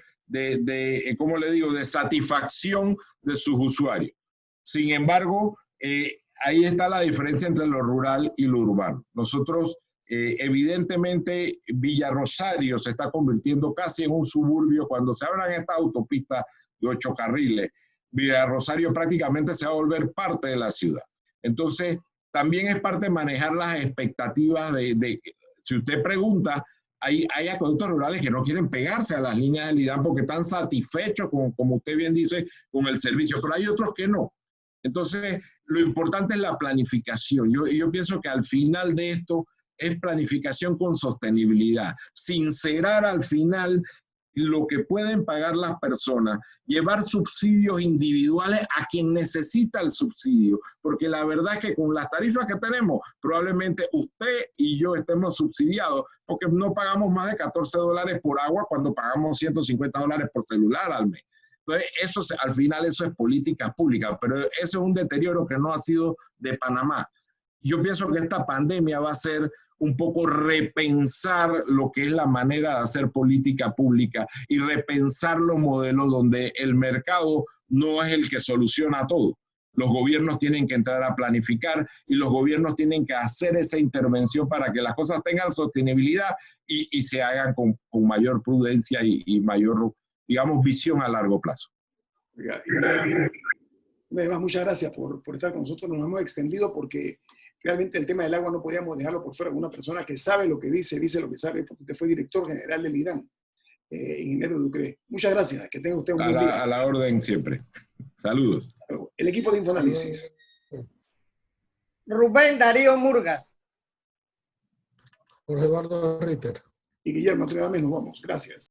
¿cómo le digo?, de satisfacción de sus usuarios. Sin embargo, ahí está la diferencia entre lo rural y lo urbano. Nosotros, evidentemente, Villa Rosario se está convirtiendo casi en un suburbio. Cuando se abran estas autopistas de 8 carriles, Villa Rosario prácticamente se va a volver parte de la ciudad. Entonces, también es parte de manejar las expectativas si usted pregunta, hay acueductos rurales que no quieren pegarse a las líneas del IDAM porque están satisfechos, como usted bien dice, con el servicio, pero hay otros que no. Entonces, lo importante es la planificación. Yo pienso que al final de esto es planificación con sostenibilidad. Sincerar al final lo que pueden pagar las personas, llevar subsidios individuales a quien necesita el subsidio, porque la verdad es que con las tarifas que tenemos, probablemente usted y yo estemos subsidiados, porque no pagamos más de $14 por agua cuando pagamos $150 por celular al mes. Entonces, al final eso es política pública, pero eso es un deterioro que no ha sido de Panamá. Yo pienso que esta pandemia va a ser un poco repensar lo que es la manera de hacer política pública y repensar los modelos donde el mercado no es el que soluciona todo. Los gobiernos tienen que entrar a planificar y los gobiernos tienen que hacer esa intervención para que las cosas tengan sostenibilidad y se hagan con mayor prudencia y mayor, digamos, visión a largo plazo. Además, muchas gracias por estar con nosotros. Nos hemos extendido porque realmente el tema del agua no podíamos dejarlo por fuera. Una persona que sabe lo que dice lo que sabe, porque usted fue director general del IDAM, ingeniero Ducré. Muchas gracias. Que tenga usted un buen día. A la orden siempre. Saludos. El equipo de Infoanálisis. Rubén Darío Murgas. Jorge Eduardo Ritter. Y Guillermo Antonio Adames, nos vamos. Gracias.